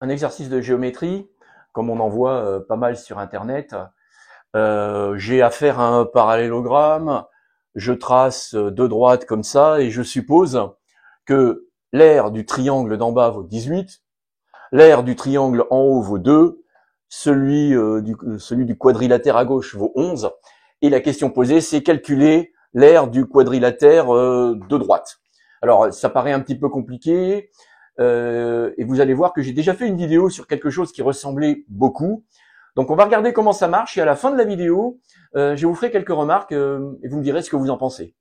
un exercice de géométrie, comme on en voit pas mal sur Internet. J'ai affaire à un parallélogramme, je trace deux droites comme ça, et je suppose que l'aire du triangle d'en bas vaut 18, l'aire du triangle en haut vaut 2, celui du quadrilatère à gauche vaut 11, et la question posée, c'est calculer l'aire du quadrilatère de droite. Alors, ça paraît un petit peu compliqué, et vous allez voir que j'ai déjà fait une vidéo sur quelque chose qui ressemblait beaucoup. Donc, on va regarder comment ça marche, et à la fin de la vidéo, je vous ferai quelques remarques, et vous me direz ce que vous en pensez.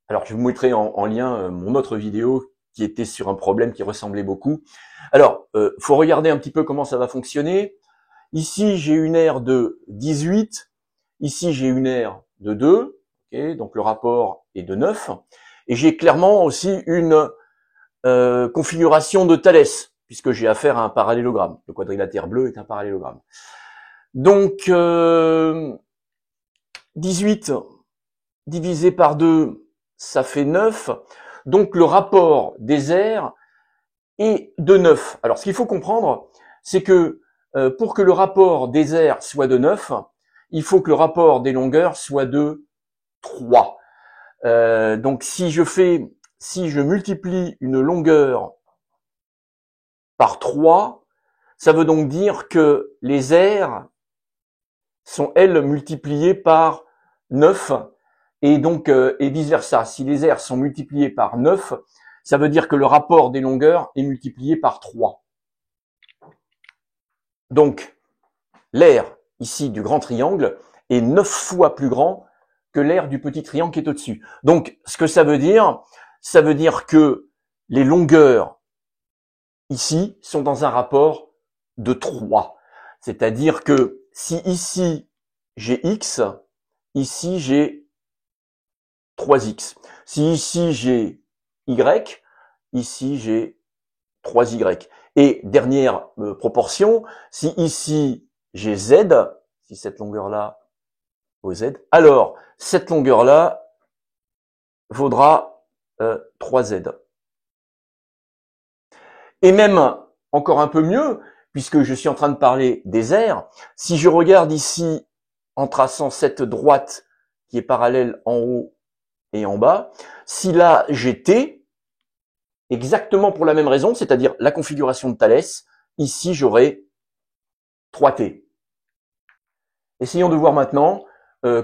Alors, je vous mettrai en lien mon autre vidéo qui était sur un problème qui ressemblait beaucoup. Alors, faut regarder un petit peu comment ça va fonctionner. Ici, j'ai une aire de 18. Ici, j'ai une aire de 2. Okay, donc, le rapport est de 9. Et j'ai clairement aussi une configuration de Thalès, puisque j'ai affaire à un parallélogramme. Le quadrilatère bleu est un parallélogramme. Donc, 18 divisé par 2, ça fait 9. Donc, le rapport des aires est de 9. Alors, ce qu'il faut comprendre, c'est que pour que le rapport des aires soit de 9, il faut que le rapport des longueurs soit de 3. Donc, si je multiplie une longueur par 3, ça veut donc dire que les aires sont, elles, multipliées par 9, et donc, et vice-versa. Si les aires sont multipliées par 9, ça veut dire que le rapport des longueurs est multiplié par 3. Donc, l'aire, ici, du grand triangle, est 9 fois plus grand que l'aire du petit triangle qui est au-dessus. Donc, ce que ça veut dire que les longueurs, ici, sont dans un rapport de 3. C'est-à-dire que si ici, j'ai x, ici, j'ai 3x. Si ici, j'ai y, ici, j'ai 3y. Et dernière proportion, si ici, j'ai z, si cette longueur-là vaut z, alors cette longueur-là vaudra 3z. Et même encore un peu mieux, puisque je suis en train de parler des aires, si je regarde ici en traçant cette droite qui est parallèle en haut et en bas, si là j'ai t, exactement pour la même raison, c'est-à-dire la configuration de Thalès, ici j'aurai 3t. Essayons de voir maintenant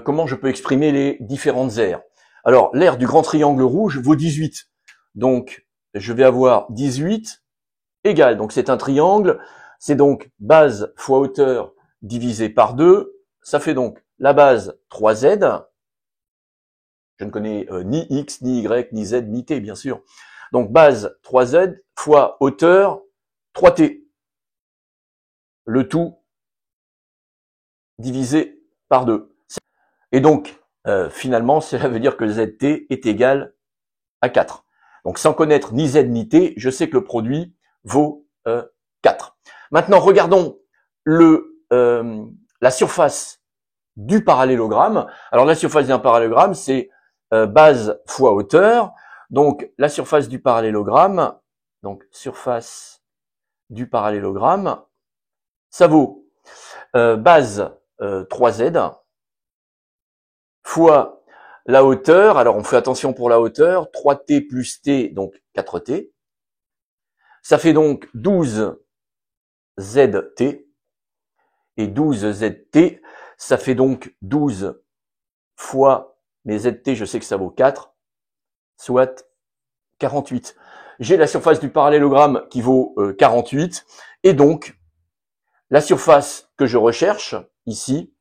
comment je peux exprimer les différentes aires. Alors, l'aire du grand triangle rouge vaut 18. Donc, je vais avoir 18 égale. Donc, c'est un triangle. C'est donc base fois hauteur divisé par 2. Ça fait donc la base 3z. Je ne connais ni x, ni y, ni z, ni t, bien sûr. Donc, base 3z fois hauteur 3t. Le tout divisé par 2. Et donc, finalement, cela veut dire que zt est égal à 4. Donc, sans connaître ni z ni t, je sais que le produit vaut 4. Maintenant, regardons la surface du parallélogramme. Alors, la surface d'un parallélogramme, c'est base fois hauteur. Donc, la surface du parallélogramme, ça vaut base 3z fois la hauteur. Alors, on fait attention pour la hauteur. 3t plus t, donc 4t. Ça fait donc 12 zt. Et 12 zt, ça fait donc 12 fois mes zt, je sais que ça vaut 4, soit 48. J'ai la surface du parallélogramme qui vaut 48. Et donc, la surface que je recherche, ici,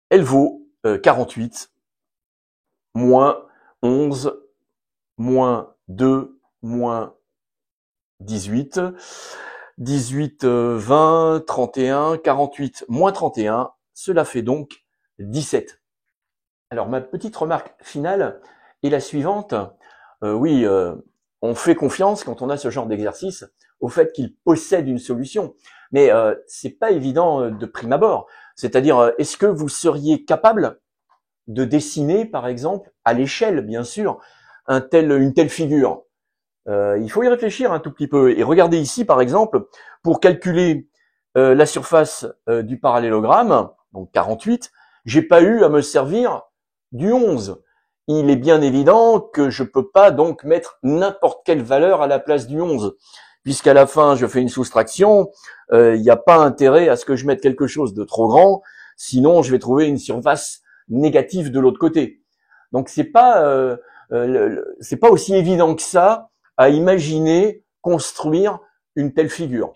elle vaut 48 moins 11 moins 2 moins 18. 18, 20, 31, 48 moins 31, cela fait donc 17. Alors, ma petite remarque finale est la suivante. On fait confiance quand on a ce genre d'exercice au fait qu'il possède une solution. Mais c'est pas évident de prime abord. C'est-à-dire, est-ce que vous seriez capable de dessiner, par exemple, à l'échelle, bien sûr, une telle figure? Il faut y réfléchir un tout petit peu. Et regardez ici, par exemple, pour calculer la surface du parallélogramme, donc 48, j'ai pas eu à me servir du 11. Il est bien évident que je peux pas donc mettre n'importe quelle valeur à la place du 11, puisqu'à la fin je fais une soustraction. Il n'y a pas intérêt à ce que je mette quelque chose de trop grand, sinon je vais trouver une surface négative de l'autre côté. Donc c'est pas aussi évident que ça à imaginer construire une telle figure.